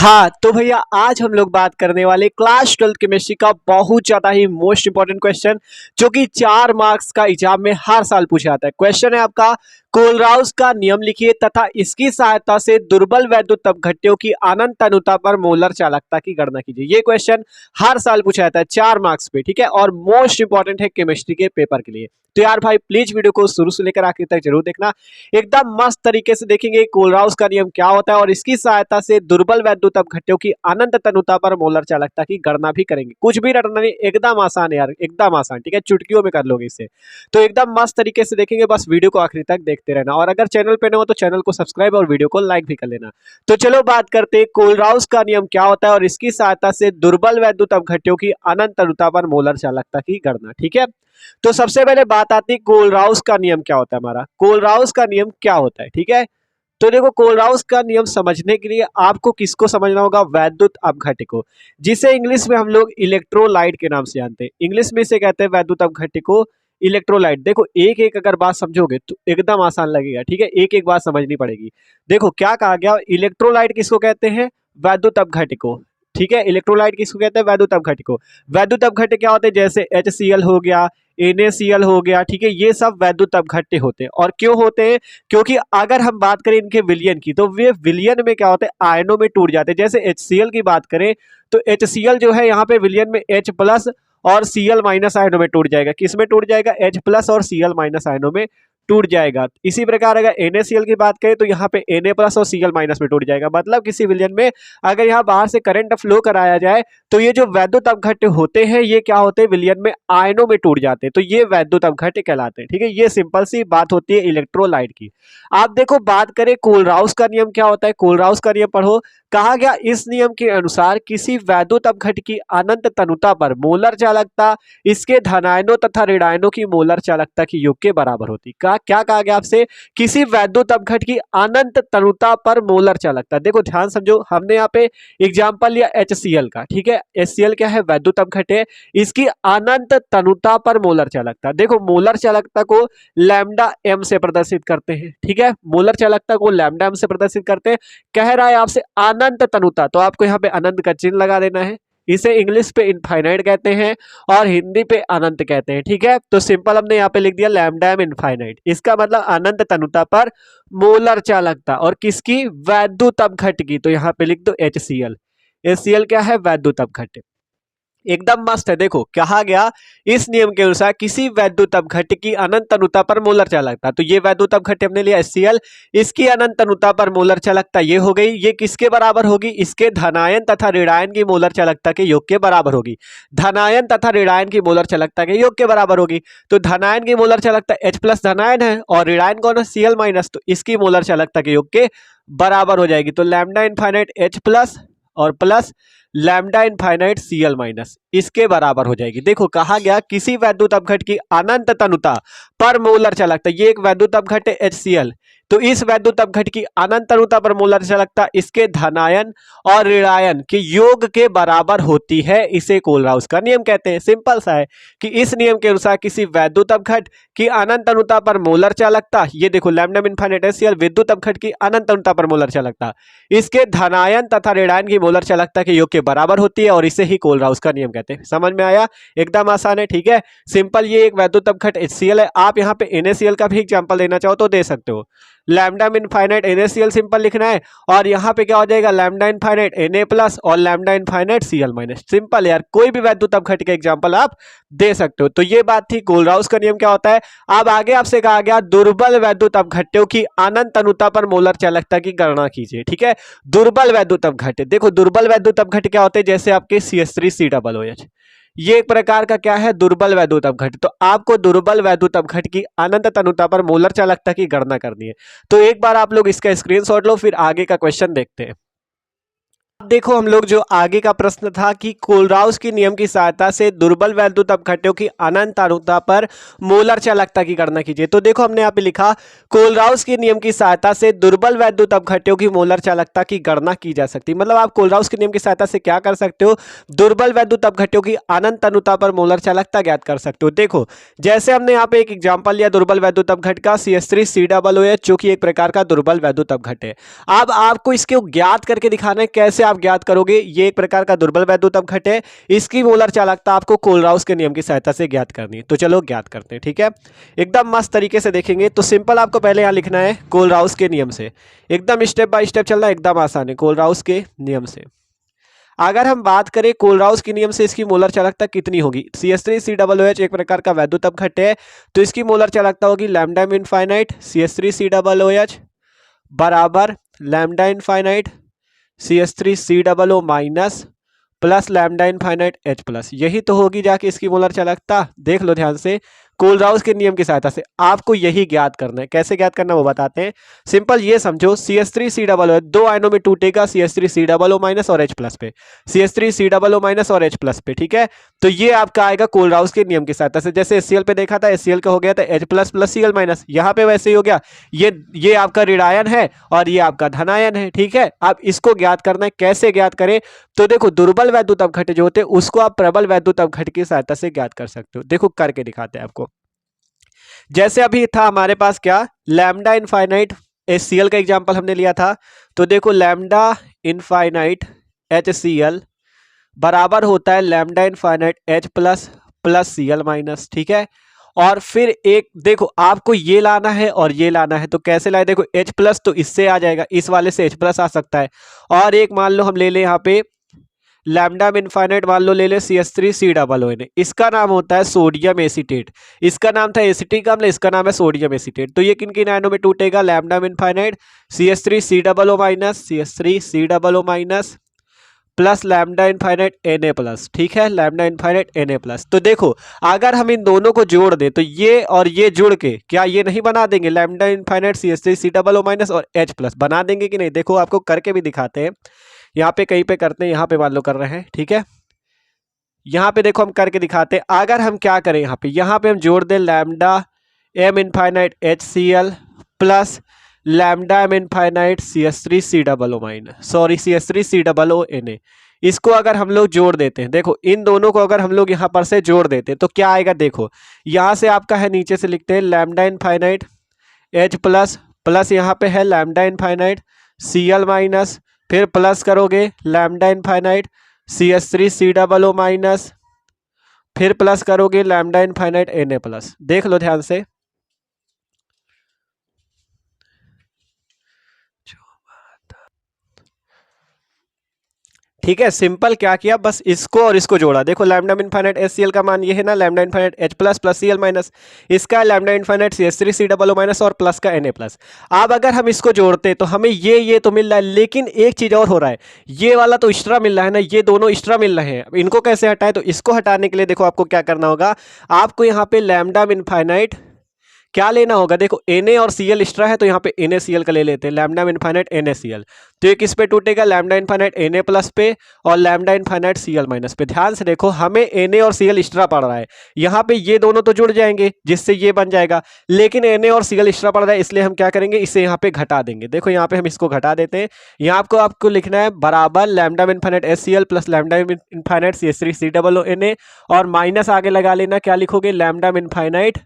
हाँ तो भैया आज हम लोग बात करने वाले क्लास 12 केमिस्ट्री का बहुत ज्यादा ही मोस्ट इंपॉर्टेंट क्वेश्चन जो कि 4 मार्क्स का एग्जाम में हर साल पूछा जाता है। क्वेश्चन है आपका, कोलराउस का नियम लिखिए तथा इसकी सहायता से दुर्बल वैद्युत अपघट्यों की अनंत अनुता पर मोलर चालकता की गणना कीजिए। ये क्वेश्चन हर साल पूछा जाता है 4 मार्क्स पे, ठीक है, और मोस्ट इंपॉर्टेंट है केमिस्ट्री के पेपर के लिए। तो यार भाई प्लीज वीडियो को शुरू से लेकर आखिर तक जरूर देखना, एकदम मस्त तरीके से देखेंगे कोलराउस का नियम क्या होता है और इसकी सहायता से दुर्बल वैद्युत अपघट्यों की अनंत तनुता पर मोलर चालकता की गणना भी करेंगे। कुछ भी रटना नहीं, एकदम आसान है यार, एकदम आसान, ठीक है, चुटकियों में कर लोगे इसे। तो एकदम मस्त तरीके से देखेंगे, बस वीडियो को आखिर तक देखते रहना और अगर चैनल पे नए हो तो चैनल को सब्सक्राइब और वीडियो को लाइक भी कर लेना। तो चलो बात करते हैं कोलराउस का नियम क्या होता है और इसकी सहायता से दुर्बल वैद्युत अपघट्यों की अनंत तनुता पर मोलर चालकता की गणना, ठीक है। तो सबसे पहले बात आती है कोलराउस का नियम क्या होता है। हमारा कोलराउस का नियम क्या होता है, ठीक है। तो देखो कोलराउस का नियम समझने के लिए आपको किसको समझना होगा, वैद्युत अपघट्य को, जिसे इंग्लिश में हम लोग इलेक्ट्रोलाइट के नाम से जानते हैं। इंग्लिश में इसे कहते हैं वैद्युत अपघट्य को इलेक्ट्रोलाइट। देखो एक एक अगर बात समझोगे तो एकदम आसान लगेगा, ठीक है, एक एक बात समझनी पड़ेगी। देखो क्या कहा गया, इलेक्ट्रोलाइट किसको कहते हैं, वैद्युत अपघट्य को, ठीक है। इलेक्ट्रोलाइट किसको कहते हैं, वैद्युत अपघट्य को। वैद्युत अपघट्य क्या होते हैं, जैसे HCl हो गया, NaCl हो गया, ठीक है, ये सब वैद्युत अपघट्य होते हैं। और क्यों होते हैं, क्योंकि अगर हम बात करें इनके विलयन की तो वे विलयन में क्या होते हैं, आयनों में टूट जाते हैं। जैसे HCl की बात करें तो HCl जो है यहाँ पे विलयन में H प्लस और Cl माइनस आयनों में टूट जाएगा। किस में टूट जाएगा, H प्लस और Cl माइनस आयनों में टूट जाएगा। इसी प्रकार अगर NaCl की बात करें तो यहाँ पे Na प्लस और Cl माइनस में टूट जाएगा। मतलब किसी विलयन में अगर यहाँ बाहर से करंट फ्लो कराया जाए तो ये जो वैद्युत अपघट्य होते हैं ये क्या होते हैं, विलयन में आयनों में टूट जाते हैं, तो ये वैद्युत अपघट्य कहलाते हैं, ठीक है। ये सिंपल सी बात होती है इलेक्ट्रोलाइट की। आप देखो बात करें कोलराउस का नियम क्या होता है, कोलराउस का नियम पढ़ो। कहा गया इस नियम के अनुसार किसी वैद्युत अपघट्य की अनंत तनुता पर मोलर चालकता इसके धनायनों तथा ऋणायनों की मोलर चालकता की योग के बराबर होती। क्या कहा गया आपसे, किसी वैद्युत अपघट्य की अनंत तनुता पर मोलर चालकता। देखो ध्यान समझो, हमने यहाँ पे एग्जांपल लिया HCl का, ठीक है। HCl क्या है, वैद्युत अपघट्य, इसकी अनंत तनुता पर मोलर चालकता। देखो मोलर चालकता को लैम्डा m से प्रदर्शित करते हैं, ठीक है, मोलर चालकता को लैम्डा m से प्रदर्शित करते हैं। कह रहा है आपसे अनंत तनुता, तो आपको यहाँ पे अनंत का चिन्ह लगा देना है। इसे इंग्लिश पे इनफाइनाइट कहते हैं और हिंदी पे अनंत कहते हैं, ठीक है। तो सिंपल हमने यहाँ पे लिख दिया लैम्डा m इनफाइनाइट, इसका मतलब अनंत तनुता पर मोलर चालकता और किसकी, वैद्युत अपघट्य की। तो यहाँ पे लिख दो HCl। HCl क्या है, वैद्युत अपघट्य, एकदम मस्त है। देखो कहा गया इस नियम के अनुसार किसी वैद्युत अपघट्य की अनंत तनुता पर मोलर चालकता, तो ये वैद्युत अपघट्य हमने लिया HCl, इसकी अनंत तनुता पर मोलर चालकता ये हो गई, ये किसके बराबर होगी, इसके धनायन तथा ऋणायन की मोलर चालकता के योग के बराबर होगी। धनायन तथा ऋणायन की मोलर चालकता के योग के बराबर होगी। तो धनायन की मोलर चालकता H प्लस धनायन है और ऋणायन कौन है, Cl माइनस, तो इसकी मोलर चालकता के योग के बराबर हो जाएगी। तो लैम्डा इनफाइनाइट H प्लस और plus lambda infinite Cl minus इसके बराबर हो जाएगी। देखो कहा गया किसी वैद्युत अपघट्य की अनंत तनुता पर मोलर चालकता, ये एक वैद्युत अपघट्य HCl, तो इस वैद्युत अपघट्य की अनंत तनुता पर मोलर चालकता इसके धनायन और ऋणायन के योग के बराबर होती है। इसे कोलराउस का नियम कहते हैं। सिंपल सा है कि इस नियम के अनुसार किसी वैद्युत अपघट्य की अनंत तनुता पर मोलर चालकता, ये देखो लैम्डा इनफाइनाइट HCl विद्युत अपघट्य की अनंत तनुता पर मोलर चालकता इसके धनायन तथा ऋणायन की मोलर चालकता के योग के बराबर होती है और इसे ही कोलराउस का नियम कहते हैं। समझ में आया, एकदम आसान है, ठीक है, सिंपल। ये एक वैद्युत अपघट्य HCl है। आप यहाँ पे NaCl का भी एग्जांपल देना चाहो तो दे सकते हो। लैम्डा इनफाइनाइट NaCl सिंपल लिखना है और यहाँ पे क्या हो जाएगा, लैम्डा इनफाइनाइट Na प्लस और lambda infinite Cl minus. Simple यार, कोई भी वैद्युत अपघट्य का एग्जांपल आप दे सकते हो। तो ये बात थी कोलराउस का नियम क्या होता है। अब आगे आपसे कहा गया दुर्बल वैद्युत अपघट्यों की अनंत तनुता पर मोलर चालकता की गणना कीजिए, ठीक है। दुर्बल वैद्युत अपघट्य, देखो दुर्बल वैद्युत अपघट्य क्या होते हैं, जैसे आपके CH3COOH, ये एक प्रकार का क्या है, दुर्बल वैद्युत अपघट्य। तो आपको दुर्बल वैद्युत अपघट्य की अनंत तनुता पर मोलर चालकता की गणना करनी है। तो एक बार आप लोग इसका स्क्रीनशॉट लो, फिर आगे का क्वेश्चन देखते हैं। अब देखो हम लोग जो आगे का प्रश्न था कि कोलराउस की नियम की सहायता से दुर्बल वैद्युत अपघट्यों की अनंत अनुता पर मोलर चालकता की गणना कीजिए। तो देखो हमने यहाँ पे लिखा कोलराउस के नियम की सहायता से दुर्बल वैद्युत अपघट्यों की मोलर चालकता की गणना की जा सकती है। मतलब आप कोलराउस के नियम की सहायता से क्या कर सकते हो, दुर्बल वैद्युत अपघट्यों की अनंत अनुता पर मोलर चालकता ज्ञात कर सकते हो। देखो जैसे हमने यहाँ पे एक एग्जाम्पल लिया दुर्बल वैद्युत अपघट्य का CH3COOH, जो कि एक प्रकार का दुर्बल वैद्युत अपघट्य है। अब आपको इसको ज्ञात करके दिखाना है, कैसे आप आप ज्ञात करोगे, ये एक प्रकार का दुर्बल वैद्युत अपघट है, इसकी मोलर चालकता आपको कोलराउस के नियम की सहायता से ज्ञात करनी है। तो चलो ज्ञात करते हैं, ठीक है, एकदम मस्त तरीके से देखेंगे। तो सिंपल आपको पहले यहाँ लिखना है कोलराउस के नियम से, एकदम स्टेप बाय स्टेप चलना, एकदम आसान है। कोलराउस के नियम से अगर हम बात करें कोलराउस के नियम से इसकी मोलर चालकता कितनी होगी, CH3COOH एक प्रकार का वैद्युत अपघट है, तो इसकी मोलर चालकता होगी लैम्डा इनफाइनाइट CH3COOH बराबर lambda infinite CH3COO minus plus lambda infinite H plus. यही तो होगी जाके इसकी मोलर चालकता। देख लो ध्यान से, कोलराउस के नियम की सहायता से आपको यही ज्ञात करना है। कैसे ज्ञात करना वो बताते हैं। सिंपल ये समझो, CH3COO दो आयनों में टूटेगा, CH3COO माइनस और H प्लस पे, CH3COO माइनस और H प्लस पे, ठीक है। तो ये आपका आएगा कोलराउस के नियम की सहायता से। जैसे HCl पे देखा था, HCl का हो गया था H plus plus Cl minus, यहाँ पे वैसे ही हो गया। ये आपका ऋणायन है और ये आपका धनायन है, ठीक है। अब इसको ज्ञात करना है, कैसे ज्ञात करें। तो देखो दुर्बल वैद्युत अपघट जो होते हैं उसको आप प्रबल वैद्युत अपघट की सहायता से ज्ञात कर सकते हो। देखो करके दिखाते हैं आपको। जैसे अभी था हमारे पास क्या, लैम्डा इनफाइनाइट HCl का एग्जांपल हमने लिया था। तो देखो लैम्डा इनफाइनाइट HCl बराबर होता है lambda infinite H plus plus Cl minus, ठीक है। और फिर एक देखो आपको ये लाना है और ये लाना है, तो कैसे लाए, देखो H प्लस तो इससे आ जाएगा, इस वाले से H प्लस आ सकता है। और एक मान लो हम ले लें यहाँ पे लैम्डा इनफाइनाइट, मान लो ले ले CH3COON, इसका नाम होता है सोडियम एसीटेट। इसका नाम था एसिटिक अम्ल, इसका नाम है सोडियम एसीटेट। तो ये किन किन आयनों में टूटेगा, lambda infinite CH3COO minus plus lambda infinite Na plus, ठीक है, लैम्डा इनफाइनाइट Na प्लस। तो देखो अगर हम इन दोनों को जोड़ दें तो ये और ये जुड़ के क्या ये नहीं बना देंगे, लैम्डा इनफाइनाइट CH3COO माइनस और H प्लस बना देंगे कि नहीं। देखो आपको करके भी दिखाते हैं, यहाँ पे कहीं पे करते हैं, यहाँ पे मान लो कर रहे हैं, ठीक है। यहाँ पे देखो हम करके दिखाते हैं। अगर हम क्या करें, यहाँ पे हम जोड़ दें lambda M infinite HCl plus lambda M infinite CH3COO minus, sorry CH3COO Na, इसको अगर हम लोग जोड़ देते हैं, देखो इन दोनों को अगर हम लोग यहाँ पर से जोड़ देते हैं तो क्या आएगा। देखो यहाँ से आपका है, नीचे से लिखते हैं lambda infinite H plus plus यहाँ पे है लैम्डा इनफाइनाइट Cl माइनस, फिर प्लस करोगे लैम्डा इनफाइनाइट CH3COO माइनस, फिर प्लस करोगे लैम्डा इनफाइनाइट Na प्लस। देख लो ध्यान से, ठीक है। सिंपल क्या किया, बस इसको और इसको जोड़ा। देखो लैम्डा इनफाइनाइट HCl का मान ये है ना, lambda infinite H plus plus Cl minus, इसका लैम्डा इनफाइनाइट CH3COO माइनस और प्लस का Na प्लस। अब अगर हम इसको जोड़ते तो हमें ये तो मिल रहा है, लेकिन एक चीज और हो रहा है, ये वाला तो एक्स्ट्रा मिल रहा है ना, ये दोनों एक्स्ट्रा मिल रहे हैं। अब इनको कैसे हटाए, तो इसको हटाने के लिए देखो आपको क्या करना होगा, आपको यहाँ पे लैम्डा इनफाइनाइट क्या लेना होगा, देखो Na और Cl एक्स्ट्रा है तो यहाँ पे NaCl का ले लेते हैं, लैम्डा इनफाइनाइट NaCl। तो ये किस पे टूटेगा, लैम्डा इनफाइनाइट Na प्लस पे और लैम्डा इनफाइनाइट Cl माइनस पे। ध्यान से देखो हमें Na और Cl एक्स्ट्रा पड़ रहा है, यहाँ पे ये दोनों तो जुड़ जाएंगे जिससे ये बन जाएगा, लेकिन Na और Cl एक्स्ट्रा पड़ रहा है, इसलिए हम क्या करेंगे, इसे यहाँ पे घटा देंगे। देखो यहाँ पे हम इसको घटा देते हैं, यहाँ आपको लिखना है बराबर lambda infinite HCl plus lambda infinite CH3COO और माइनस आगे लगा लेना, क्या लिखोगे, लैम्डा इनफाइनाइट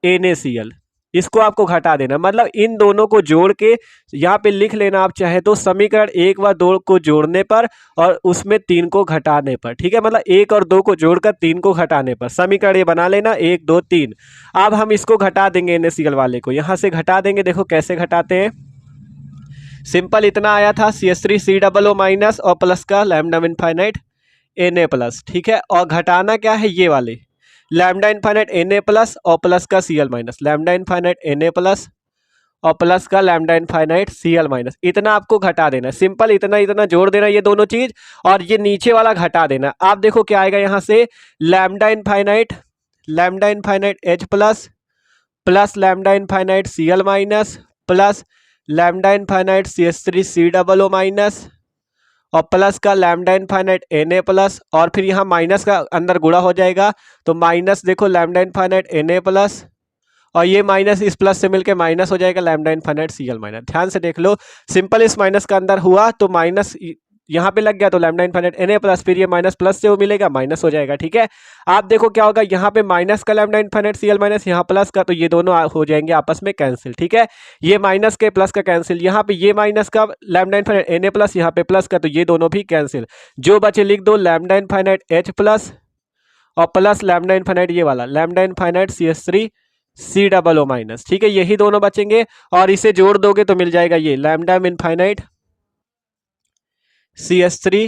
NaCl। इसको आपको घटा देना, मतलब इन दोनों को जोड़ के यहाँ पे लिख लेना आप चाहे तो, समीकरण 1 व 2 को जोड़ने पर और उसमें 3 को घटाने पर, ठीक है। मतलब 1 और 2 को जोड़कर 3 को घटाने पर समीकरण ये बना लेना 1 2 3। अब हम इसको घटा देंगे, NaCl वाले को यहाँ से घटा देंगे। देखो कैसे घटाते हैं, सिंपल इतना आया था CH3COO माइनस और प्लस का लैम्डा इनफाइनाइट Na प्लस, ठीक है। और घटाना क्या है, ये वाले लैम्डा इनफाइनाइट Na प्लस और प्लस का Cl minus, lambda infinite Na plus और प्लस का लैम्डा इनफाइनाइट Cl माइनस, इतना आपको घटा देना। सिंपल इतना इतना जोड़ देना ये दोनों चीज, और ये नीचे वाला घटा देना। आप देखो क्या आएगा, यहाँ से lambda infinite H plus plus lambda infinite Cl minus plus lambda infinite CH3COO minus और प्लस का लैम्डा इनफाइनाइट Na प्लस, और फिर यहाँ माइनस का अंदर गुणा हो जाएगा तो माइनस, देखो लैम्डा इनफाइनाइट Na प्लस और ये माइनस इस प्लस से मिलकर माइनस हो जाएगा लैम्डा इनफाइनाइट Cl माइनस। ध्यान से देख लो, सिंपल इस माइनस का अंदर हुआ तो माइनस यहाँ पे लग गया तो लैम्डा इनफाइनाइट Na प्लस, फिर ये माइनस प्लस से वो मिलेगा माइनस हो जाएगा। ठीक है, आप देखो क्या होगा, यहाँ पे माइनस का लैम्डा इनफाइनाइट Cl माइनस, यहाँ प्लस का, तो ये दोनों हो जाएंगे आपस में कैंसिल। ठीक है, ये माइनस के प्लस का कैंसिल, यहाँ पे ये माइनस का लैम्डा इनफाइनाइट Na प्लस, यहाँ पे प्लस का, तो ये दोनों भी कैंसिल। जो बचे लिख दो लैम्डा इनफाइनाइट H प्लस और प्लस लैम्डा इनफाइनाइट ये वाला lambda infinite CH3 COO minus. ठीक है, यही दोनों बचेंगे और इसे जोड़ दोगे तो मिल जाएगा ये लैम्डा इनफाइनाइट CH3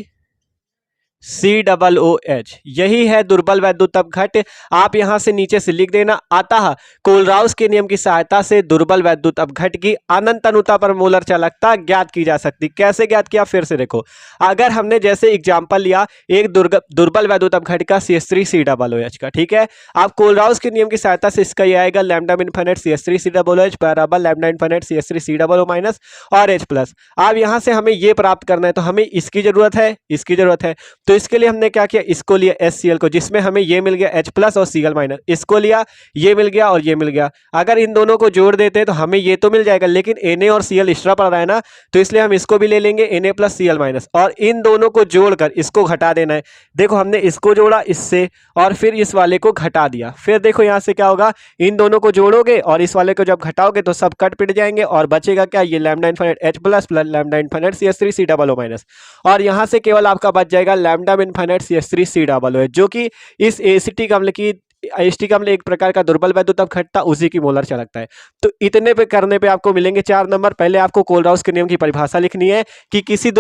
COOH। यही है दुर्बल वैद्युत अपघट। आप यहां से नीचे से लिख देना, अतः कोलराउस के नियम की सहायता से दुर्बल वैद्युत अपघट की अनंत अनुता पर मोलर चालकता ज्ञात की जा सकती। कैसे ज्ञात किया, फिर से देखो, अगर हमने जैसे एग्जांपल लिया एक दुर्बल वैद्युत अपघट का CH3 COOH का, ठीक है, आप कोलराउस के नियम की सहायता से इसका यह आएगा लैम्डा इनफाइनाइट CH3 COOH बराबर lambda infinite CH3 COO minus और H प्लस। अब यहां से हमें ये प्राप्त करना है, तो हमें इसकी जरूरत है, इसकी जरूरत है, तो इसके लिए हमने क्या किया, इसको लिया HCl को, जिसमें हमें ये मिल गया H प्लस और Cl माइनस, इसको लिया, ये मिल गया और ये मिल गया। अगर इन दोनों को जोड़ देते तो हमें ये तो मिल जाएगा, लेकिन Na और Cl एक्स्ट्रा पड़ रहा है ना, तो इसलिए हम इसको भी ले लेंगे Na प्लस Cl माइनस, और इन दोनों को जोड़कर इसको घटा देना है। देखो हमने इसको जोड़ा इससे और फिर इस वाले को घटा दिया, फिर देखो यहां से क्या होगा, इन दोनों को जोड़ोगे और इस वाले को जब घटाओगे तो सब कट पिट जाएंगे और बचेगा क्या, ये lambda infinite H plus plus lambda infinite CH3 COO minus, और यहां से केवल आपका बच जाएगा लैम्डा इनफाइनाइट CH3 COOH, जो कि इस एसिटिक अम्ल की एसिटिक अम्ल एक प्रकार का दुर्बल वैद्युत अपघट था, उसी की मोलर चालकता है। तो इतने पे करने पे आपको मिलेंगे 4 नंबर। पहले आपको कोलराउस के नियम की परिभाषा लिखनी है कि किसी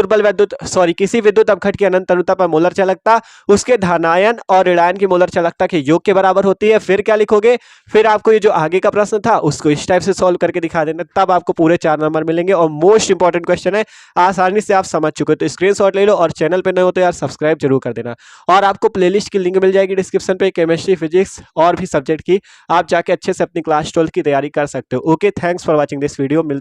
किसी विद्युत अपघट की अनंत अनुता पर मोलर चालकता उसके धनायन और ऋणायन की मोलर चालकता के योग के बराबर होती है। फिर क्या लिखोगे, फिर आपको ये जो आगे का प्रश्न था उसको इस टाइप से सॉल्व करके दिखा देना, तब आपको पूरे 4 नंबर मिलेंगे। और मोस्ट इंपॉर्टेंट क्वेश्चन है, आसानी से आप समझ चुके हो तो स्क्रीनशॉट ले लो, और चैनल पे नए हो तो यार सब्सक्राइब जरूर कर देना। और आपको प्लेलिस्ट की लिंक मिल जाएगी डिस्क्रिप्शन पे, केमिस्ट्री, फिजिक्स और भी सब्जेक्ट की, आप जाके अच्छे से अपनी क्लास 12 की तैयारी कर सकते हो। Okay, thanks for watching this video. मिलते